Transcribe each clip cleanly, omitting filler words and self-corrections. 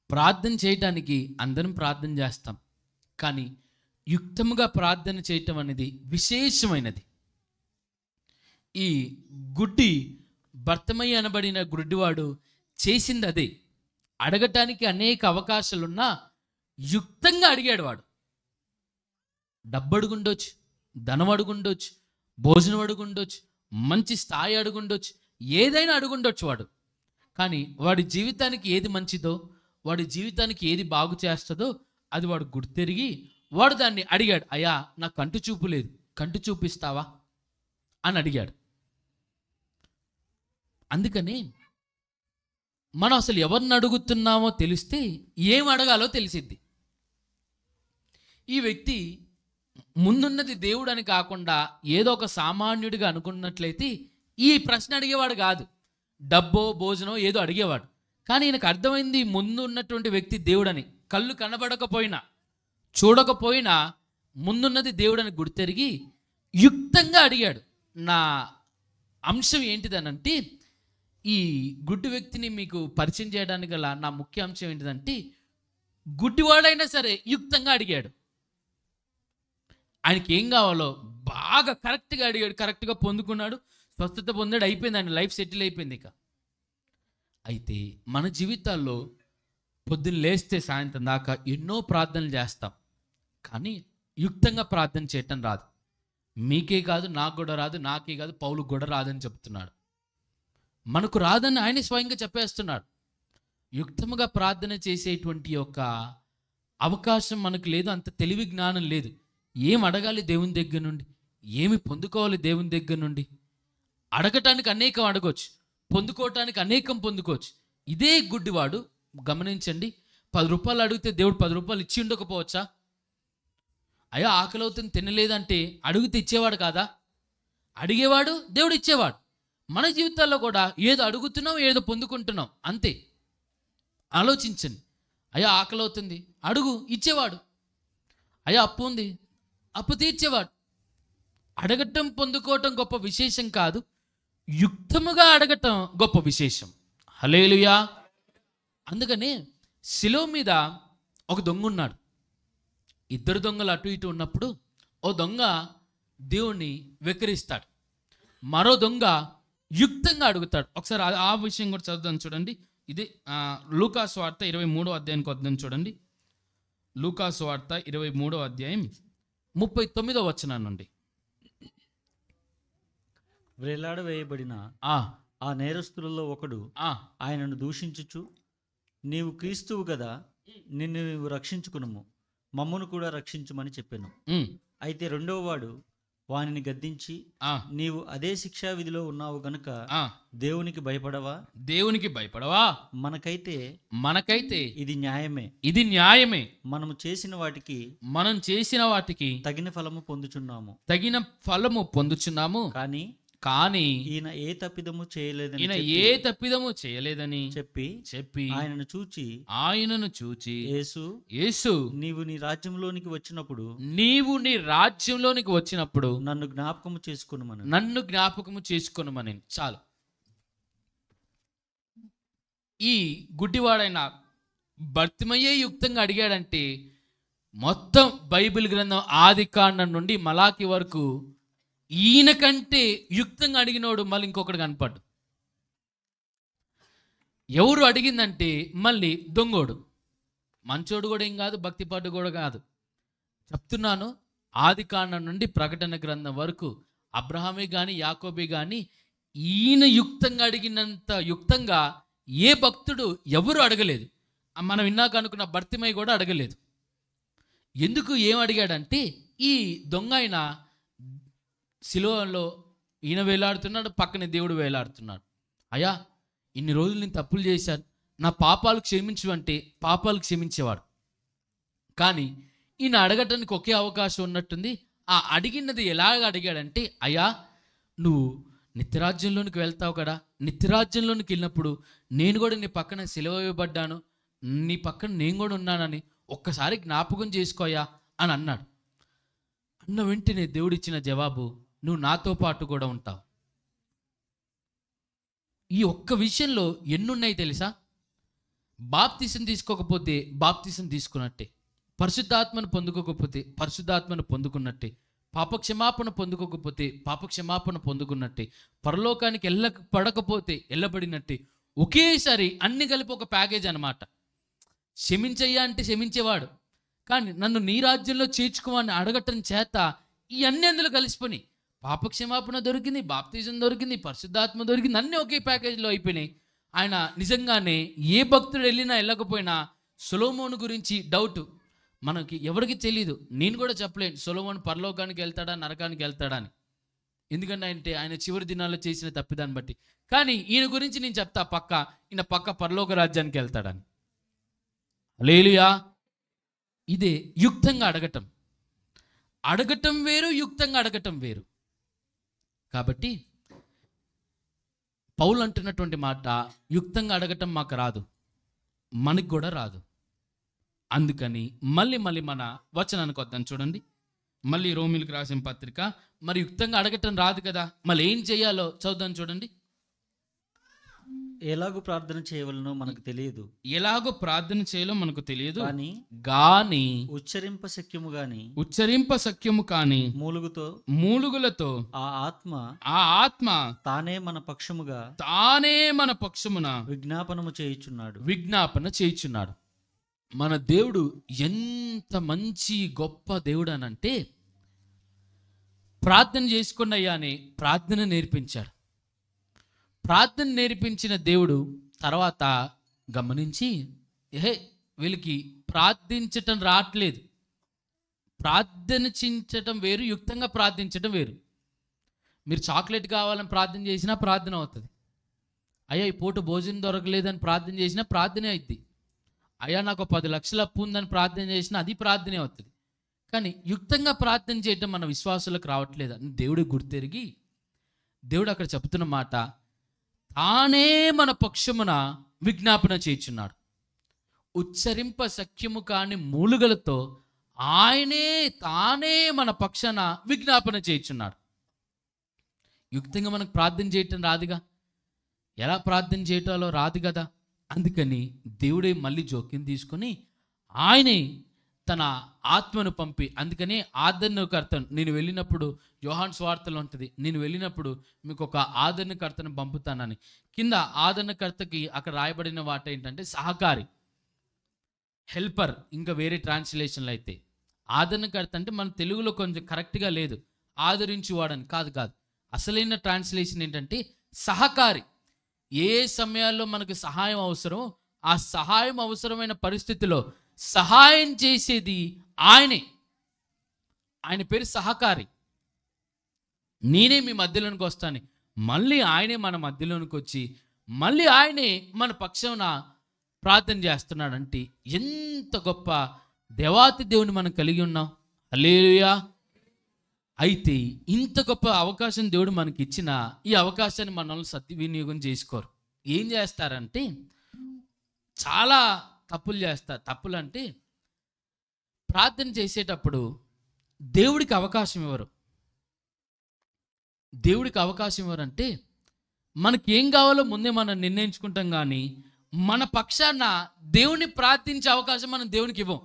ప్రార్థన చేయటానికి అందరం ప్రార్థన చేస్తాం, కానీ యుక్తముగా ప్రార్థన చేయటం అనేది విశేషమైనది. ఈ గుడ్డి భర్తమయ్య అనబడిన గుడ్డివాడు చేసింది అదే. అడగటానికి అనేక అవకాశాలున్నా యుక్తంగా అడిగాడు. వాడు డబ్బు అడుగుండొచ్చు, ధనం అడుగుండొచ్చు, భోజనం అడుగుండొచ్చు, మంచి స్థాయి అడుగుండొచ్చు, ఏదైనా అడుగుండొచ్చు వాడు. కానీ వాడి జీవితానికి ఏది మంచిదో, వాడి జీవితానికి ఏది బాగు చేస్తుందో అది వాడు గుర్తెరిగి వాడు దాన్ని అడిగాడు. అయ్యా, నా కంటి చూపు లేదు, కంటి చూపిస్తావా అని అడిగాడు. అందుకని మనం అసలు ఎవరిని అడుగుతున్నామో తెలిస్తే ఏం అడగాలో తెలిసిద్ది. ఈ వ్యక్తి ముందున్నది దేవుడు అని కాకుండా ఏదో ఒక సామాన్యుడిగా అనుకున్నట్లయితే ఈ ప్రశ్న అడిగేవాడు కాదు, డబ్బో భోజనం ఏదో అడిగేవాడు. కానీ ఈయనకు అర్థమైంది ముందు ఉన్నటువంటి వ్యక్తి దేవుడని. కళ్ళు కనబడకపోయినా చూడకపోయినా ముందున్నది దేవుడని గుర్తెరిగి యుక్తంగా అడిగాడు. నా అంశం ఏంటిదనంటే, ఈ గుడ్డి వ్యక్తిని మీకు పరిచయం చేయడానికి గల నా ముఖ్య అంశం ఏంటిదంటే, గుడ్డివాడైనా సరే యుక్తంగా అడిగాడు. ఆయనకి ఏం కావాలో బాగా కరెక్ట్గా అడిగాడు, కరెక్ట్గా పొందుకున్నాడు, స్వస్థత పొందాడు, అయిపోయింది, ఆయన లైఫ్ సెటిల్ అయిపోయింది. ఇక అయితే మన జీవితాల్లో పొద్దున్న లేస్తే సాయంత్రం దాకా ఎన్నో ప్రార్థనలు చేస్తాం, కానీ యుక్తంగా ప్రార్థన చేయటం రాదు. మీకే కాదు, నాకు కూడా రాదు, నాకే కాదు, పౌలుకు కూడా రాదని చెప్తున్నాడు. మనకు రాదని ఆయన స్వయంగా చెప్పేస్తున్నాడు. యుక్తముగా ప్రార్థన చేసేటువంటి ఒక అవకాశం మనకు లేదు, అంత తెలివి జ్ఞానం లేదు. ఏం అడగాలి దేవుని దగ్గర నుండి, ఏమి పొందుకోవాలి దేవుని దగ్గర నుండి. అడగటానికి అనేకం అడగవచ్చు, పొందుకోవటానికి అనేకం పొందుకోవచ్చు. ఇదే గుడ్డివాడు గమనించండి, 10 రూపాయలు అడిగితే దేవుడు 10 రూపాయలు ఇచ్చి ఉండకపోవచ్చా? అయ్యా ఆకలి అవుతుంది తినలేదంటే అడిగితే ఇచ్చేవాడు కాదా? అడిగేవాడు, దేవుడు ఇచ్చేవాడు. మన జీవితాల్లో కూడా ఏదో అడుగుతున్నాం, ఏదో పొందుకుంటున్నాం, అంతే. ఆలోచించండి. అయ్యా ఆకలి అవుతుంది, అడుగు, ఇచ్చేవాడు. అయ్యా అప్పు ఉంది, అప్పు తీర్చేవాడు. అడగటం పొందుకోవటం గొప్ప విశేషం కాదు, యుక్తముగా అడగటం గొప్ప విశేషం. హల్లెలూయా. అందుకనే శిలువ మీద ఒక దొంగ ఉన్నాడు. 2 దొంగలు అటు ఇటు ఉన్నప్పుడు ఓ దొంగ దేవుణ్ణి వెక్కిరిస్తాడు, మరో దొంగ యుక్తంగా అడుగుతాడు. ఒకసారి ఆ విషయం కూడా చదువుదాం చూడండి. ఇది లూకాసు వార్త 23వ అధ్యాయానికి వద్దాం చూడండి. లూకాసు వార్త 23వ అధ్యాయం 39వ వచనం నుండి. వేలాడవేయబడిన ఆ నేరస్తులలో ఒకడు ఆయనను దూషించుచు, నీవు క్రీస్తువు కదా, నిన్ను నీవు రక్షించుకునుము, మమ్మను కూడా రక్షించుమని చెప్పాను. అయితే రెండవ వాడు వానిని గద్దించి, నీవు అదే శిక్షా విధిలో ఉన్నావు గనుక దేవునికి భయపడవా? దేవునికి భయపడవా? మనకైతే ఇది న్యాయమే. మనం చేసిన వాటికి తగిన ఫలము పొందుచున్నాము. కానీ ఈయన ఏ తప్పిదము చేయలేదని చెప్పి ఆయనను చూచి యేసు నీవు నీ రాజ్యంలోనికి వచ్చినప్పుడు నన్ను జ్ఞాపకము చేసుకొనుమని. చాలు. ఈ గుడ్డివాడైన భర్తిమయ్యే యుక్తంగా అడిగాడంటే మొత్తం బైబిల్ గ్రంథం ఆది కాండం నుండి మలాకి వరకు ఈయన కంటే యుక్తంగా అడిగినోడు మళ్ళీ ఇంకొకటి కనపడ్డు. ఎవరు అడిగిందంటే మళ్ళీ దొంగోడు. మంచోడు కూడా ఏం కాదు, భక్తిపాటు కూడా కాదు. చెప్తున్నాను, ఆది కాండం నుండి ప్రకటన గ్రంథం వరకు అబ్రహామే కానీ యాకోబే కానీ ఈయన యుక్తంగా అడిగినంత యుక్తంగా ఏ భక్తుడు ఎవరు అడగలేదు. మనం విన్నాక అనుకున్న భర్తిమయ్య కూడా అడగలేదు. ఎందుకు ఏం అడిగాడంటే, ఈ దొంగ ఆయన శిలువలో ఈయన వేలాడుతున్నాడు, పక్కనే దేవుడు వేలాడుతున్నాడు. అయ్యా ఇన్ని రోజులు నేను తప్పులు చేశాను, నా పాపాలు క్షమించు అంటే పాపాలు క్షమించేవాడు. కానీ ఈయన అడగటానికి ఒకే అవకాశం ఉన్నట్టుంది. ఆ అడిగినది ఎలాగ అడిగాడంటే, అయ్యా నువ్వు నిత్యరాజ్యంలోనికి వెళ్తావు కదా, నిత్యరాజ్యంలోనికి వెళ్ళినప్పుడు నేను కూడా నీ పక్కన సిలువ వేయబడ్డాను, నీ పక్కన నేను కూడా ఉన్నానని ఒక్కసారి జ్ఞాపకం చేసుకోయా అని అన్నాడు. అన్న వెంటనే దేవుడిచ్చిన జవాబు, నువ్వు నాతో పాటు కూడా ఉంటావు. ఈ ఒక్క విషయంలో ఎన్నున్నాయి తెలుసా? బాప్తిసం తీసుకోకపోతే బాప్తిసం తీసుకున్నట్టే, పరిశుద్ధాత్మను పొందుకోకపోతే పరిశుద్ధాత్మను పొందుకున్నట్టే, పాపక్షమాపణ పొందుకోకపోతే పాపక్షమాపణ పొందుకున్నట్టే, పరలోకానికి పడకపోతే వెళ్ళబడినట్టే. ఒకేసారి అన్ని కలిపి ఒక ప్యాకేజ్ అనమాట. క్షమించయ్యా అంటే క్షమించేవాడు, కానీ నన్ను నీ రాజ్యంలో చేర్చుకోమని అడగటం చేత ఇవన్నీ అందులో కలిసిపోయి పాపక్షమాపణ దొరికింది, బాప్తిజం దొరికింది, పరిశుద్ధాత్మ దొరికింది, అన్నీ ఒకే ప్యాకేజీలో అయిపోయినాయి. ఆయన నిజంగానే ఏ భక్తుడు వెళ్ళినా వెళ్ళకపోయినా సొలొమోను గురించి డౌట్ మనకి ఎవరికి తెలియదు. నేను కూడా చెప్పలేను సొలొమోను పరలోకానికి వెళ్తాడా నరకానికి వెళ్తాడా అని, ఎందుకంటే ఆయన చివరి దినాల్లో చేసిన తప్పిదాన్ని బట్టి. కానీ ఈయన గురించి నేను చెప్తా, ఈయన పక్క పరలోక రాజ్యానికి వెళ్తాడని. హల్లెలూయా. ఇదే యుక్తంగా అడగటం వేరు, యుక్తంగా అడగటం వేరు. కాబట్టి పౌలు అంటున్నటువంటి మాట, యుక్తంగా అడగటం మాకు రాదు, మనకు కూడా రాదు. అందుకని మళ్ళీ మన వచనానికి వద్దాం. చూడండి, మళ్ళీ రోమిలకు రాసిన పత్రిక. మరి యుక్తంగా అడగటం రాదు కదా, మళ్ళీ ఏం చేయాలో చదువుదాం. చూడండి, ఎలాగో ప్రార్థన చేయవలనో మనకు తెలియదు, ఎలాగో ప్రార్థన చేయాలో మనకు తెలియదు, గాని ఉచ్చరింప సఖ్యము కాని మూలుగులతో ఆ ఆత్మ తానే మన పక్షమున విజ్ఞాపన చేయుచున్నాడు. మన దేవుడు ఎంత మంచి గొప్ప దేవుడు అనంటే, ప్రార్థన చేసుకున్న అయ్యానే ప్రార్థన నేర్పించాడు. ప్రార్థన నేర్పించిన దేవుడు తర్వాత గమనించి, వీళ్ళకి ప్రార్థించటం రావట్లేదు, ప్రార్థించటం వేరు, యుక్తంగా ప్రార్థించటం వేరు. మీరు చాక్లెట్ కావాలని ప్రార్థన చేసినా ప్రార్థన అవుతుంది. అయ్యా ఈ పూట భోజనం దొరకలేదని ప్రార్థన చేసినా ప్రార్థనే అవుతుంది. అయ్యా నాకు 10 లక్షల అప్పు ఉందని ప్రార్థన చేసినా అది ప్రార్థనే అవుతుంది. కానీ యుక్తంగా ప్రార్థన చేయటం మన విశ్వాసులకు రావట్లేదు అని దేవుడు గుర్తెరిగి, దేవుడు అక్కడ చెప్తున్న మాట, తానే మన పక్షమున విజ్ఞాపన చేయుచున్నాడు. ఉచ్చరింప సఖ్యము కాని మూలుగలతో తానే మన పక్షాన విజ్ఞాపన చేయుచున్నాడు. యుక్తంగా మనకు ప్రార్థన చేయటం రాదుగా, ఎలా ప్రార్థన చేయటాలో రాదు కదా. అందుకని దేవుడే మళ్ళీ జోక్యం తీసుకొని ఆయనే తన ఆత్మను పంపి, అందుకని ఆదరణకర్తను, నేను వెళ్ళినప్పుడు యోహాను సువార్తలో ఉంటుంది, నేను వెళ్ళినప్పుడు మీకు ఒక ఆదరణకర్తను పంపుతానని. కింద ఆదరణకర్తకి అక్కడ రాయబడిన వాట ఏంటంటే సహకారి, హెల్పర్. ఇంకా వేరే ట్రాన్స్లేషన్లు అయితే ఆదరణకర్త అంటే మన తెలుగులో కొంచెం కరెక్ట్గా లేదు, ఆదరించువాడని కాదు. అసలైన ట్రాన్స్లేషన్ ఏంటంటే సహకారి. ఏ సమయాల్లో మనకు సహాయం అవసరమో ఆ సహాయం అవసరమైన పరిస్థితిలో సహాయం చేసేది ఆయనే. ఆయన పేరు సహకారి. నేనే మీ మధ్యలోనికి వస్తాను, మళ్ళీ ఆయనే మన మధ్యలోనికి వచ్చి మళ్ళీ ఆయనే మన పక్షాన ప్రార్థన చేస్తున్నాడంటే ఎంత గొప్ప దేవాతి దేవుని మనం కలిగి ఉన్నాం. హల్లెలూయా. అయితే ఇంత గొప్ప అవకాశం దేవుడు మనకి ఇచ్చిన ఈ అవకాశాన్ని మనల్ని సద్వినియోగం చేసుకోరు. ఏం చేస్తారంటే చాలా తప్పులు చేస్తారు. తప్పులు అంటే ప్రార్థన చేసేటప్పుడు దేవుడికి అవకాశం ఇవ్వరు. దేవుడికి అవకాశం ఇవ్వరంటే మనకి ఏం కావాలో ముందే మనం నిర్ణయించుకుంటాం, కానీ మన పక్షాన దేవుని ప్రార్థించే అవకాశం మనం దేవునికి ఇవ్వం.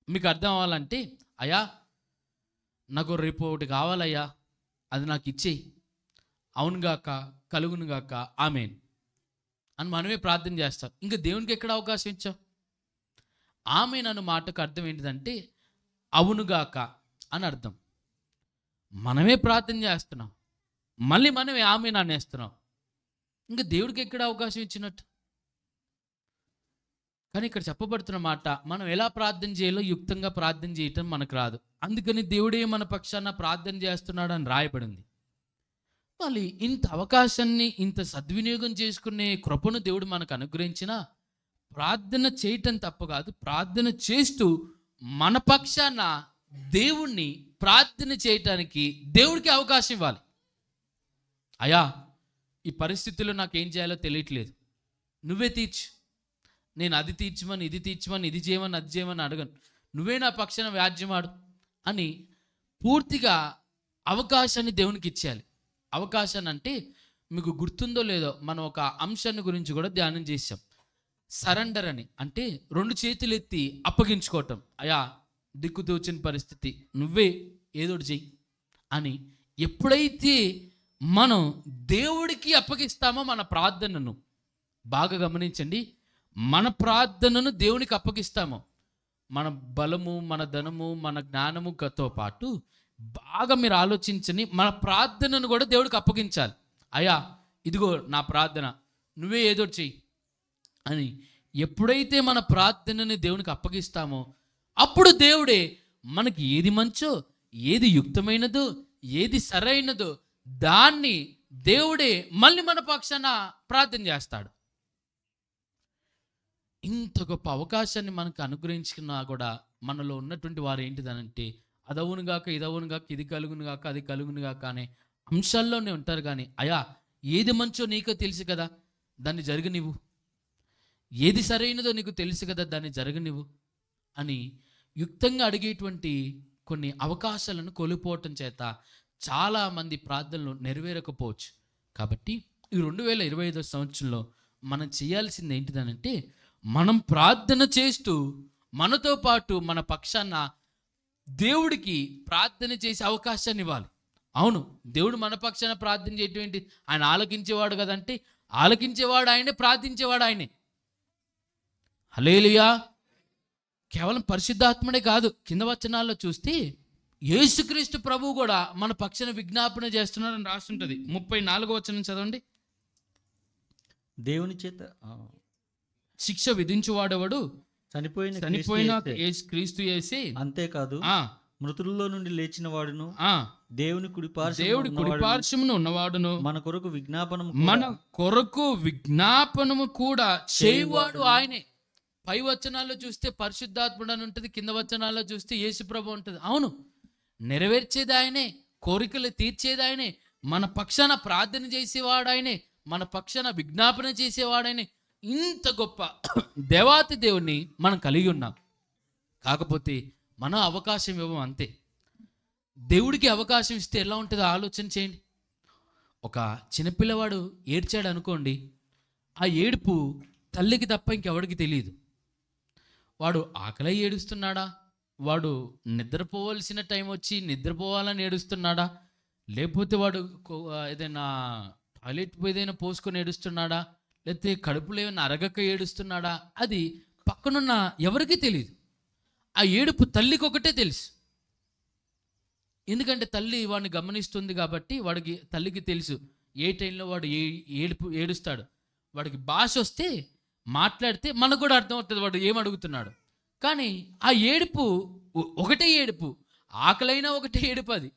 మీకు అర్థం అవ్వాలంటే, అయ్యా నాకు రేపు ఒకటి కావాలయ్యా, అది నాకు ఇచ్చేయి, అవునుగాక కలుగునుగాక ఆమేన్ అని మనమే ప్రార్థన చేస్తాం. ఇంకా దేవునికి ఎక్కడ అవకాశం ఇచ్చాం? ఆమేన్ అన్న మాటకు అర్థం ఏంటిదంటే అవునుగాక అని అర్థం. మనమే ప్రార్థన చేస్తున్నాం, మళ్ళీ మనమే ఆమేన్ అనేస్తున్నాం. ఇంకా దేవుడికి ఎక్కడ అవకాశం ఇచ్చినట్టు? కానీ ఇక్కడ చెప్పబడుతున్న మాట, మనం ఎలా ప్రార్థన చేయాలో యుక్తంగా ప్రార్థన చేయటం మనకు రాదు. అందుకని దేవుడే మన పక్షాన ప్రార్థన చేస్తున్నాడు అని రాయబడింది. మళ్ళీ ఇంత అవకాశాన్ని ఇంత సద్వినియోగం చేసుకునే కృపను దేవుడు మనకు అనుగ్రహించిన ప్రార్థన చేయటం తప్పు కాదు, ప్రార్థన చేస్తూ మన పక్షాన దేవుణ్ణి ప్రార్థన చేయటానికి దేవుడికి అవకాశం ఇవ్వాలి. అయ్యా ఈ పరిస్థితుల్లో నాకేం చేయాలో తెలియట్లేదు, నువ్వే తీర్చు, నేను అది తీర్చమని ఇది తీర్చమని ఇది చేయమని అది చేయమని అడగను, నువ్వే నా పక్షాన వ్యాజ్యమాడు అని పూర్తిగా అవకాశాన్ని దేవునికి ఇచ్చేయాలి. అవకాశాన్ని అంటే మీకు గుర్తుందో లేదో మనం ఒక అంశాన్ని గురించి కూడా ధ్యానం చేసాం. సరెండర్ అని, అంటే రెండు చేతులు ఎత్తి అప్పగించుకోవటం. అయా దిక్కుతోచిన పరిస్థితి, నువ్వే ఏదోటి చెయ్యి అని ఎప్పుడైతే మనం దేవుడికి అప్పగిస్తామో మన ప్రార్థనను, బాగా గమనించండి, మన ప్రార్థనను దేవునికి అప్పగిస్తాము, మన బలము, మన ధనము, మన జ్ఞానముతో పాటు బాగా మీరు ఆలోచించని మన ప్రార్థనను కూడా దేవుడికి అప్పగించాలి. అయ్యా ఇదిగో నా ప్రార్థన, నువ్వే ఏదో చెయ్యి అని ఎప్పుడైతే మన ప్రార్థనని దేవునికి అప్పగిస్తామో అప్పుడు దేవుడే మనకి ఏది మంచో, ఏది యుక్తమైనదో, ఏది సరైనదో దాన్ని దేవుడే మళ్ళీ మన పక్షాన ప్రార్థన చేస్తాడు. ఇంత గొప్ప అవకాశాన్ని మనకు అనుగ్రహించుకున్నా కూడా మనలో ఉన్నటువంటి వారు ఏంటిదనంటే అదవును గాక, ఇదవును గాక, ఇది కలుగును గాక, అది కలుగును గాక అనే అంశాల్లోనే ఉంటారు. కానీ అయా ఏది మంచో నీకో తెలుసు కదా, దాన్ని జరగనివ్వు, ఏది సరైనదో నీకు తెలుసు కదా, దాన్ని జరగనివ్వు అని యుక్తంగా అడిగేటువంటి కొన్ని అవకాశాలను కోల్పోవటం చేత చాలామంది ప్రార్థనలు నెరవేరకపోవచ్చు. కాబట్టి ఈ 2025 సంవత్సరంలో మనం చేయాల్సింది ఏంటిదనంటే మనం ప్రార్థన చేస్తూ మనతో పాటు మన పక్షాన దేవుడికి ప్రార్థన చేసే అవకాశాన్ని ఇవ్వాలి. అవును, దేవుడు మన పక్షాన ప్రార్థన చేయటం ఏంటి, ఆయన ఆలకించేవాడు కదంటే ఆలకించేవాడు ఆయనే, ప్రార్థించేవాడు ఆయనే. హల్లెలూయా. కేవలం పరిశుద్ధాత్మడే కాదు, కింద వచనాల్లో చూస్తే యేసుక్రీస్తు ప్రభువు కూడా మన పక్షాన విజ్ఞాపన చేస్తున్నాడని రాస్తుంటది. 34వ వచనం చదవండి. దేవుని చేత శిక్ష విధించువాడెవడు, చనిపోయిన క్రీస్తు యేసే, అంతేకాదు మృతుల్లో నుండి లేచిన వాడును, దేవుడి కుడిపార్శ్వమున ఉన్నవాడును, మన కొరకు విజ్ఞాపనము కూడా చేయువాడు ఆయనే. పై వచనాల్లో చూస్తే పరిశుద్ధాత్ముడు అని ఉంటుంది, కింద వచనాల్లో చూస్తే యేసు ప్రభు ఉంటుంది. అవును, నెరవేర్చేది ఆయనే, కోరికలు తీర్చేది ఆయనే, మన పక్షాన ప్రార్థన చేసేవాడు ఆయనే, మన పక్షాన విజ్ఞాపన చేసేవాడైనే. ఇంత గొప్ప దేవాతి దేవుణ్ణి మనం కలిగి ఉన్నాం. కాకపోతే మన అవకాశం ఇవ్వం అంతే. దేవుడికి అవకాశం ఇస్తే ఎలా ఉంటుందో ఆలోచన చేయండి. ఒక చిన్నపిల్లవాడు ఏడ్చాడు అనుకోండి, ఆ ఏడుపు తల్లికి తప్ప ఇంకెవడికి తెలియదు. వాడు ఆకలి ఏడుస్తున్నాడా, వాడు నిద్రపోవాల్సిన టైం వచ్చి నిద్రపోవాలని ఏడుస్తున్నాడా, లేకపోతే వాడు ఏదైనా టాయిలెట్ ఏదైనా పోసుకొని ఏడుస్తున్నాడా, లేకపోతే కడుపులో ఏమైనా అరగక ఏడుస్తున్నాడా, అది పక్కనున్న ఎవరికీ తెలియదు. ఆ ఏడుపు తల్లికి ఒకటే తెలుసు. ఎందుకంటే తల్లి వాడిని గమనిస్తుంది కాబట్టి వాడికి, తల్లికి తెలుసు ఏ టైంలో వాడు ఏడుస్తాడు. వాడికి భాష వస్తే మాట్లాడితే మనకు కూడా అర్థమవుతుంది వాడు ఏమడుగుతున్నాడు. కానీ ఆ ఏడుపు ఒకటే ఏడుపు, ఆకలైనా ఒకటే ఏడుపు, అది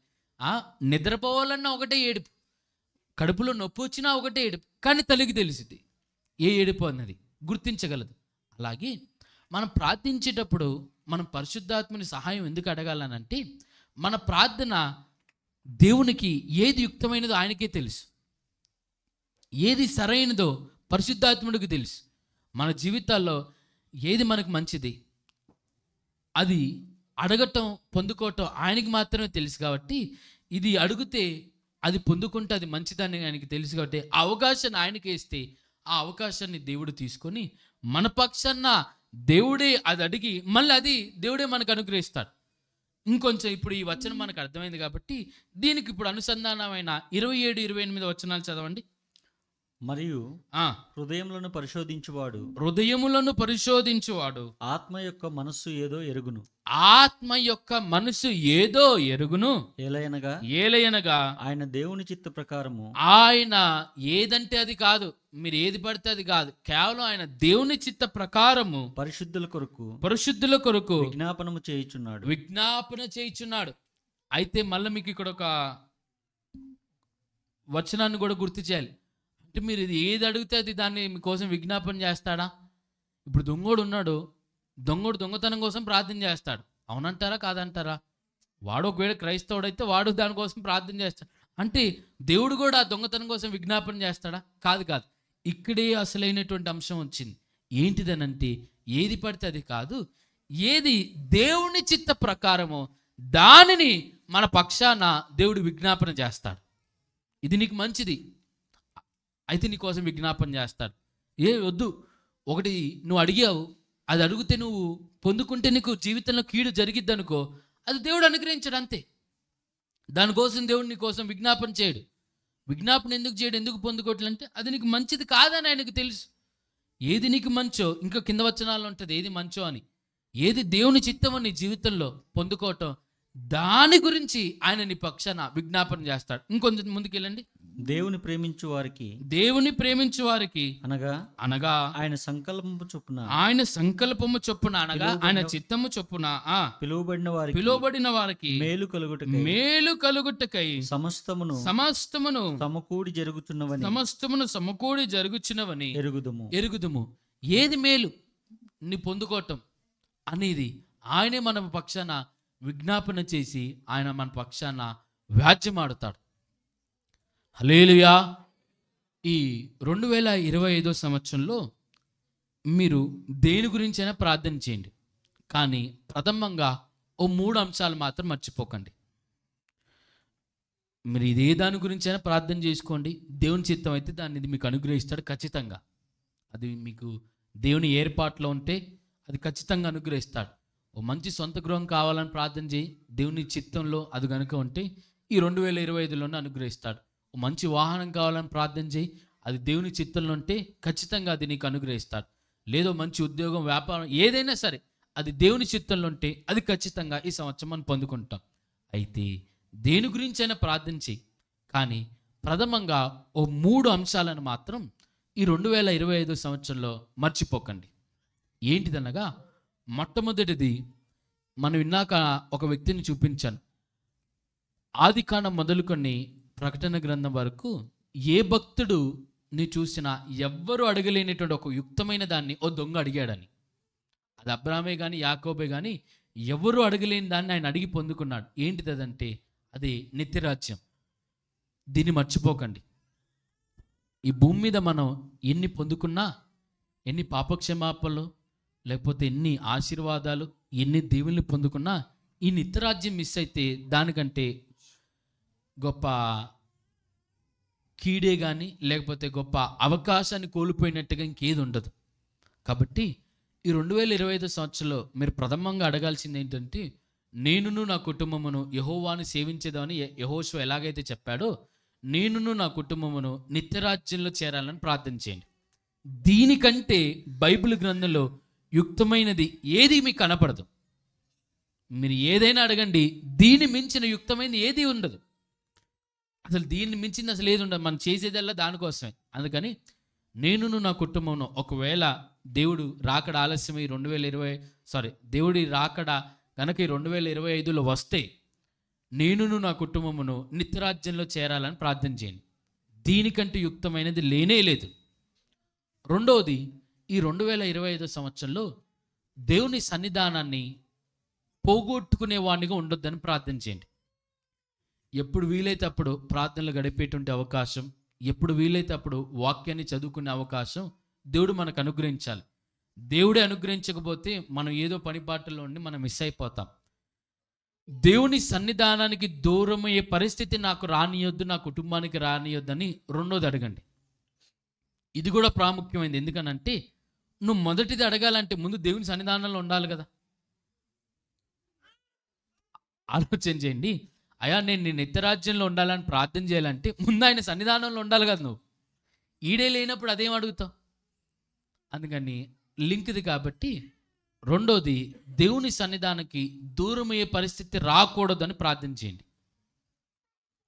నిద్రపోవాలన్నా ఒకటే ఏడుపు, కడుపులో నొప్పి వచ్చినా ఒకటే ఏడుపు. కానీ తల్లికి తెలిసింది ఏ ఏడుపు అన్నది, గుర్తించగలదు. అలాగే మనం ప్రార్థించేటప్పుడు మనం పరిశుద్ధాత్మని సహాయం ఎందుకు అడగాలనంటే మన ప్రార్థన దేవునికి ఏది యుక్తమైనదో ఆయనకే తెలుసు, ఏది సరైనదో పరిశుద్ధాత్ముడికి తెలుసు. మన జీవితాల్లో ఏది మనకు మంచిది అది అడగటం పొందుకోవటం ఆయనకి మాత్రమే తెలుసు. కాబట్టి ఇది అడిగితే అది పొందుకుంటే అది మంచిదని ఆయనకి తెలుసు. కాబట్టి ఆ అవకాశాన్ని ఆయనకి ఇస్తే ఆ అవకాశాన్ని దేవుడు తీసుకొని మన పక్షాన దేవుడే అది అడిగి మళ్ళీ అది దేవుడే మనకు అనుగ్రహిస్తాడు. ఇంకొంచెం ఇప్పుడు ఈ వచనం మనకు అర్థమైంది కాబట్టి దీనికి ఇప్పుడు అనుసంధానమైన 27, 28 వచనాలు చదవండి. మరియు హృదయములను పరిశోధించువాడు ఆత్మ యొక్క మనస్సు ఏదో ఎరుగును, ఆత్మ యొక్క మనసు ఏదో ఎరుగును, ఏలయనగా ఆయన దేవుని చిత్త ప్రకారము, ఆయన ఏదంటే అది కాదు, మీరు ఏది పడితే అది కాదు, కేవలం ఆయన దేవుని చిత్త ప్రకారము పరిశుద్ధుల కొరకు విజ్ఞాపన చేయుచున్నాడు. అయితే మళ్ళీ మీకు ఇక్కడ ఒక వచనాన్ని కూడా గుర్తు చేయాలి. అంటే మీరు ఇది ఏది అడిగితే అది దాన్ని మీకోసం విజ్ఞాపన చేస్తాడా? ఇప్పుడు దొంగోడు ఉన్నాడు, దొంగతనం కోసం ప్రార్థన చేస్తాడు, అవునంటారా కాదంటారా? వాడు ఒకవేళ క్రైస్తవుడు అయితే వాడు దానికోసం ప్రార్థన చేస్తాడు. అంటే దేవుడు కూడా ఆ దొంగతనం కోసం విజ్ఞాపన చేస్తాడా? కాదు. ఇక్కడే అసలైనటువంటి అంశం వచ్చింది. ఏంటిదనంటే ఏది పడితే అది కాదు, ఏది దేవుని చిత్త ప్రకారమో దానిని మన పక్షాన దేవుడు విజ్ఞాపన చేస్తాడు. ఇది నీకు మంచిది అయితే నీ కోసం విజ్ఞాపన చేస్తాడు. వద్దు ఒకటి నువ్వు అడిగావు, అది అడిగితే నువ్వు పొందుకుంటే నీకు జీవితంలో కీడు జరిగిద్ది అనుకో, అది దేవుడు అనుగ్రహించాడు అంతే. దానికోసం దేవుడు నీ కోసం విజ్ఞాపన చేయడు. విజ్ఞాపన ఎందుకు చేయడు, ఎందుకు పొందుకోవట్లంటే అది నీకు మంచిది కాదని ఆయనకు తెలుసు. ఏది నీకు మంచో, ఇంకా కింద వచనాల్లో ఉంటుంది ఏది మంచో అని. ఏది దేవుని చిత్తమో నీ జీవితంలో పొందుకోవటం, దాని గురించి ఆయన నీ పక్షాన విజ్ఞాపన చేస్తాడు. ఇంకొంచెం ముందుకెళ్ళండి. దేవుని ప్రేమించు వారికి, దేవుని ప్రేమించు వారికి అనగా ఆయన సంకల్పము చొప్పున, ఆయన సంకల్పము చొప్పున అనగా ఆయన చిత్తము చొప్పున పిలువబడిన వారికి మేలు కలుగుటకై సమస్తమును సమకూడి జరుగుచున్నవని ఎరుగుదుము. ఏది మేలు నీ పొందుకోవటం అనేది ఆయనే మన పక్షాన విజ్ఞాపన చేసి ఆయన మన పక్షాన వ్యాజ్యమాడుతాడు. హల్లెలూయా. ఈ 2025 సంవత్సరంలో మీరు దేని గురించైనా ప్రార్థన చేయండి, కానీ ప్రథమంగా ఓ 3 అంశాలు మాత్రం మర్చిపోకండి. మీరు ఇదే దాని గురించైనా ప్రార్థన చేసుకోండి. దేవుని చిత్తం అయితే దాన్ని మీకు అనుగ్రహిస్తాడు ఖచ్చితంగా. అది మీకు దేవుని ఏర్పాట్లో ఉంటే అది ఖచ్చితంగా అనుగ్రహిస్తాడు. ఓ మంచి సొంత గృహం కావాలని ప్రార్థన చేయి, దేవుని చిత్తంలో అది కనుక ఉంటే ఈ 2025లోనే అనుగ్రహిస్తాడు. ఓ మంచి వాహనం కావాలని ప్రార్థన చేయి, అది దేవుని చిత్తంలో ఉంటే ఖచ్చితంగా అది నీకు అనుగ్రహిస్తాడు. లేదో మంచి ఉద్యోగం, వ్యాపారం ఏదైనా సరే అది దేవుని చిత్తంలో ఉంటే అది ఖచ్చితంగా ఈ సంవత్సరం మనం పొందుకుంటాం. అయితే దేని గురించైనా ప్రార్థన చేయి, కానీ ప్రథమంగా ఓ 3 అంశాలను మాత్రం ఈ 2025 సంవత్సరంలో మర్చిపోకండి. ఏంటిదనగా, మొట్టమొదటిది మనం విన్నాక ఒక వ్యక్తిని చూపించాను. ఆదికాండం మొదలుకొని ప్రకటన గ్రంథం వరకు ఏ భక్తుడు నీ చూసినా ఎవ్వరూ అడగలేనటువంటి ఒక యుక్తమైన దాన్ని ఓ దొంగ అడిగాడని. అది అబ్రామే కానీ యాకోబే కానీ ఎవరు అడగలేని దాన్ని ఆయన అడిగి పొందుకున్నాడు. ఏంటిది అదంటే అది నిత్యరాజ్యం. దీన్ని మర్చిపోకండి. ఈ భూమి మీద మనం ఎన్ని పొందుకున్నా, ఎన్ని పాపక్షమాపణలు, లేకపోతే ఎన్ని ఆశీర్వాదాలు, ఎన్ని దీవెనలు పొందుకున్నా ఈ నిత్యరాజ్యం మిస్ అయితే దానికంటే గొప్ప కీడే కానీ లేకపోతే గొప్ప అవకాశాన్ని కోల్పోయినట్టుగా ఇంకేది ఉండదు. కాబట్టి ఈ 2025 సంవత్సరంలో మీరు ప్రథమంగా అడగాల్సింది ఏంటంటే, నేనును నా కుటుంబమును యెహోవాను సేవించేదామని యెహోషువ ఎలాగైతే చెప్పాడో, నేనును నా కుటుంబమును నిత్యరాజ్యంలో చేరాలని ప్రార్థన చేయండి. దీనికంటే బైబిల్ గ్రంథంలో యుక్తమైనది ఏది మీకు కనపడదు. మీరు ఏదైనా అడగండి, దీన్ని మించిన యుక్తమైనది ఏది ఉండదు. అసలు దీన్ని మించింది అసలు ఏది ఉండదు. మనం చేసేదల్లా దానికోసమే. అందుకని నేనును నా కుటుంబంలో ఒకవేళ దేవుడు రాకడ ఆలస్యమై దేవుడి రాకడ కనుక ఈ 2025లో వస్తే నేనును నా కుటుంబమును నిత్యరాజ్యంలో చేరాలని ప్రార్థన చేయండి. దీనికంటే యుక్తమైనది లేనే లేదు. రెండవది, ఈ 2025 సంవత్సరంలో దేవుని సన్నిధానాన్ని పోగొట్టుకునే వాడిగా ఉండొద్దని ప్రార్థన చేయండి. ఎప్పుడు వీలైతే అప్పుడు ప్రార్థనలు గడిపేటువంటి అవకాశం, ఎప్పుడు వీలైతే అప్పుడు వాక్యాన్ని చదువుకునే అవకాశం దేవుడు మనకు అనుగ్రహించాలి. దేవుడే అనుగ్రహించకపోతే మనం ఏదో పనిపాటల్లో ఉండి మనం మిస్ అయిపోతాం. దేవుని సన్నిధానానికి దూరమయ్యే పరిస్థితి నాకు రానియొద్దు, నా కుటుంబానికి రానియొద్దని రెండోది అడగండి. ఇది కూడా ప్రాముఖ్యమైనది. ఎందుకనంటే నువ్వు మొదటిది అడగాలంటే ముందు దేవుని సన్నిధానంలో ఉండాలి కదా. ఆలోచన చేయండి. అయ్యా నేను నిత్యరాజ్యంలో ఉండాలని ప్రార్థన చేయాలంటే ముందు ఆయన సన్నిధానంలో ఉండాలి కదా. నువ్వు ఈడే లేనప్పుడు అదేం అడుగుతావు? అందుకని లింక్ది. కాబట్టి రెండోది, దేవుని సన్నిధానానికి దూరమయ్యే పరిస్థితి రాకూడదని ప్రార్థన చేయండి.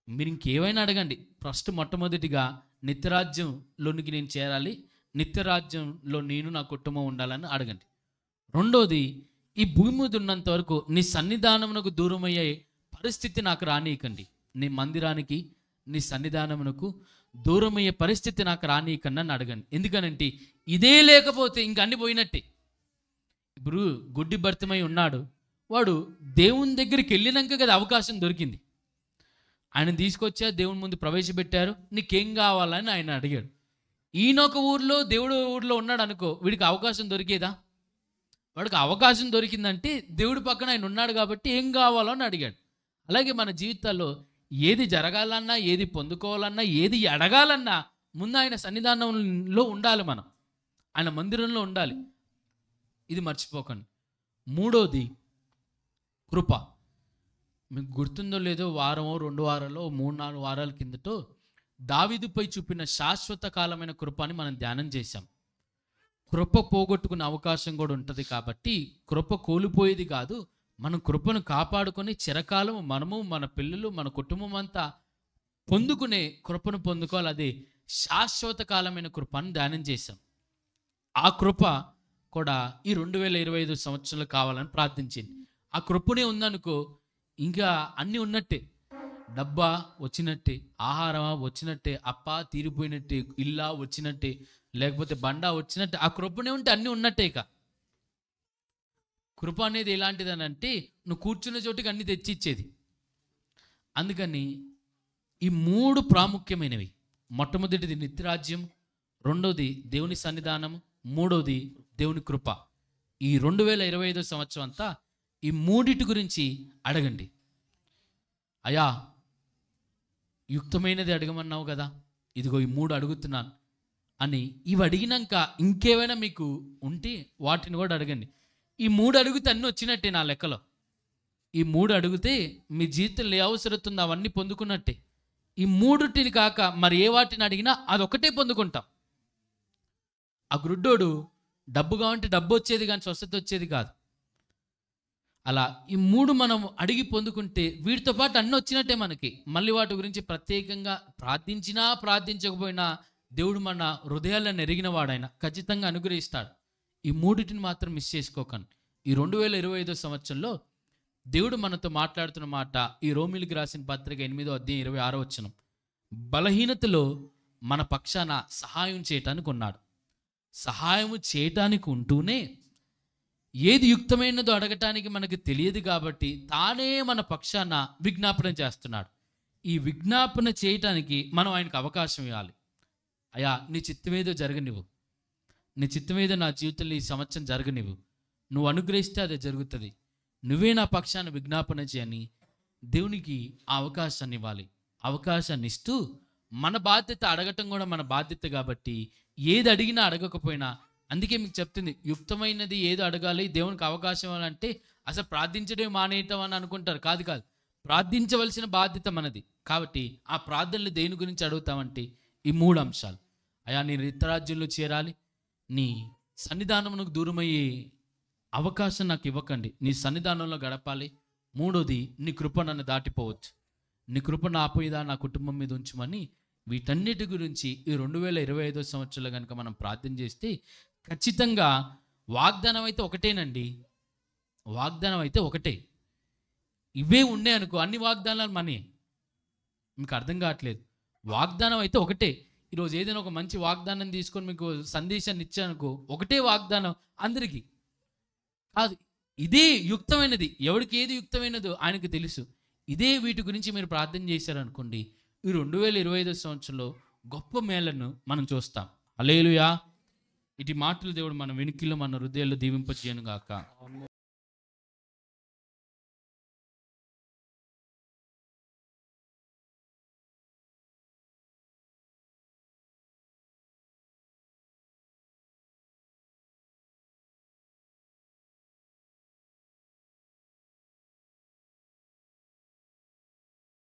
మీరు ఇంకేమైనా అడగండి, ఫస్ట్ మొట్టమొదటిగా నిత్యరాజ్యంలోనికి నేను చేరాలి, నిత్యరాజ్యంలో నేను నా కుటుంబం ఉండాలని అడగండి. రెండోది, ఈ భూమి మీద ఉన్నంత వరకు నీ సన్నిధానమునకు దూరమయ్యే పరిస్థితి నాకు రానీయకండి. నీ మందిరానికి, నీ సన్నిధానమునకు దూరమయ్యే పరిస్థితి నాకు రానీయకండి అని అడగండి. ఎందుకనంటే ఇదే లేకపోతే ఇంక అన్ని పోయినట్టే. ఇప్పుడు గుడ్డి భర్తమై ఉన్నాడు, వాడు దేవుని దగ్గరికి వెళ్ళినాక కదా అవకాశం దొరికింది. ఆయన తీసుకొచ్చా దేవుని ముందు ప్రవేశపెట్టారు, నీకేం కావాలని ఆయన అడిగాడు. ఈయనొక ఊర్లో దేవుడు ఊర్లో ఉన్నాడు అనుకో, వీడికి అవకాశం దొరికేదా? వాడికి అవకాశం దొరికిందంటే దేవుడి పక్కన ఆయన ఉన్నాడు కాబట్టి ఏం కావాలో అని అడిగాడు. అలాగే మన జీవితాల్లో ఏది జరగాలన్నా, ఏది పొందుకోవాలన్నా, ఏది అడగాలన్నా ముందు ఆయన సన్నిధానంలో ఉండాలి మనం. ఆయన మందిరంలో ఉండాలి. ఇది మర్చిపోకండి. మూడోది కృప. మీకు గుర్తుందో లేదో, వారమో 2 వారాల్లో 3-4 వారాల కిందటో దావీదుపై చూపిన శాశ్వత కాలమైన కృప అని మనం ధ్యానం చేశాం. కృప పోగొట్టుకునే అవకాశం కూడా ఉంటుంది కాబట్టి కృప కోల్పోయేది కాదు, మనం కృపను కాపాడుకొని చిరకాలం మనము, మన పిల్లలు, మన కుటుంబం అంతా పొందుకునే కృపను పొందుకోవాలి. అదే శాశ్వత కాలమైన కృప అని ధ్యానం చేశాం. ఆ కృప కూడా ఈ 2025 సంవత్సరంలో కావాలని ప్రార్థించింది. ఆ కృపనే ఉందనుకో, ఇంకా అన్నీ ఉన్నట్టే. డబ్బా వచ్చినట్టే, ఆహారమా వచ్చినట్టే, అప్ప తీరిపోయినట్టే, ఇల్లా వచ్చినట్టే, లేకపోతే బండా వచ్చినట్టే. ఆ కృపనే ఉంటే అన్నీ ఉన్నట్టే. ఇక కృప అనేది ఎలాంటిదని అంటే, నువ్వు కూర్చున్న చోటికి అన్ని తెచ్చిచ్చేది. అందుకని ఈ 3 ప్రాముఖ్యమైనవి. మొట్టమొదటిది నిత్యరాజ్యం, రెండోది దేవుని సన్నిధానం, మూడోది దేవుని కృప. ఈ 2025 సంవత్సరం అంతా ఈ 3 గురించి అడగండి. అయ్యా, యుక్తమైనది అడగమన్నావు కదా, ఇదిగో ఈ 3 అడుగుతున్నాను అని. ఇవి అడిగినాక ఇంకేమైనా మీకు ఉంటే వాటిని కూడా అడగండి. ఈ 3 అడిగితే అన్నీ వచ్చినట్టే నా లెక్కలో. ఈ 3 అడిగితే మీ జీవితంలో ఏ అవసరం ఉందో అవన్నీ పొందుకున్నట్టే. ఈ 3 కాక మరి ఏ వాటిని అడిగినా అదొకటే పొందుకుంటాం. ఆ గుడ్డోడు డబ్బు కావంటే డబ్బు వచ్చేది కానీ స్వస్థత వచ్చేది కాదు. అలా ఈ 3 మనం అడిగి పొందుకుంటే వీటితో పాటు అన్నీ వచ్చినట్టే మనకి. మళ్ళీ వాటి గురించి ప్రత్యేకంగా ప్రార్థించినా ప్రార్థించకపోయినా దేవుడు మన హృదయాలను ఎరిగిన వాడైనా ఖచ్చితంగా అనుగ్రహిస్తాడు. ఈ 3 మాత్రం మిస్ చేసుకోకండి. ఈ 2025 సంవత్సరంలో దేవుడు మనతో మాట్లాడుతున్న మాట ఈ రోమిలికి రాసిన పత్రిక 8వ అధ్యాయం 26వ వచనం. బలహీనతలో మన పక్షాన సహాయం చేయటానికి ఉన్నాడు. సహాయం చేయటానికి ఉంటూనే ఏది యుక్తమైనదో అడగటానికి మనకు తెలియదు కాబట్టి తానే మన పక్షాన విజ్ఞాపన చేస్తున్నాడు. ఈ విజ్ఞాపన చేయటానికి మనం ఆయనకు అవకాశం ఇవ్వాలి. అయ్యా, నీ చిత్తమేదో జరగనివ్వు, నీ చిత్తమేదో నా జీవితంలో ఈ సంవత్సరం జరగనివ్వు, నువ్వు అనుగ్రహిస్తే అది జరుగుతుంది, నువ్వే నా పక్షాన విజ్ఞాపన చేయని దేవునికి ఆ అవకాశాన్ని ఇవ్వాలి. అవకాశాన్ని ఇస్తూ మన బాధ్యత అడగటం కూడా మన బాధ్యత కాబట్టి ఏది అడిగినా అడగకపోయినా, అందుకే మీకు చెప్తుంది యుక్తమైనది ఏదో అడగాలి, దేవునికి అవకాశం ఇవ్వాలంటే అసలు ప్రార్థించడం మానేయటం అని అనుకుంటారు. కాదు కాదు, ప్రార్థించవలసిన బాధ్యత మనది. కాబట్టి ఆ ప్రార్థనలు దేని గురించి అడుగుతామంటే ఈ 3 అంశాలు. అయ్యా, నీ నిత్యరాజ్యంలో చేరాలి, నీ సన్నిధానమునకు దూరమయ్యే అవకాశం నాకు ఇవ్వకండి, నీ సన్నిధానంలో గడపాలి. మూడోది, నీ కృప నన్ను దాటిపోవచ్చు, నీ కృప నాపైదా నా కుటుంబం మీద ఉంచమని. వీటన్నిటి గురించి ఈ 2025 సంవత్సరంలో కనుక మనం ప్రార్థన చేస్తే ఖచ్చితంగా వాగ్దానం అయితే ఒకటేనండి. వాగ్దానం అయితే ఒకటే. ఇవే ఉన్నాయి అనుకో, అన్ని వాగ్దానాలు మనీ. మీకు అర్థం కావట్లేదు. వాగ్దానం అయితే ఒకటే. ఈరోజు ఏదైనా ఒక మంచి వాగ్దానం తీసుకొని మీకు సందేశాన్ని ఇచ్చానుకో, ఒకటే వాగ్దానం అందరికీ కాదు. ఇదే యుక్తమైనది. ఎవరికి ఏది యుక్తమైనదో ఆయనకు తెలుసు. ఇదే వీటి గురించి మీరు ప్రార్థన చేశారనుకోండి, ఈ 2025 సంవత్సరంలో గొప్ప మేళను మనం చూస్తాం. హల్లెలూయా. ఇటు మాటలు దేవుడు మన వెనుకల్లో మన హృదయాల్లో దీవింపజేయను గాక.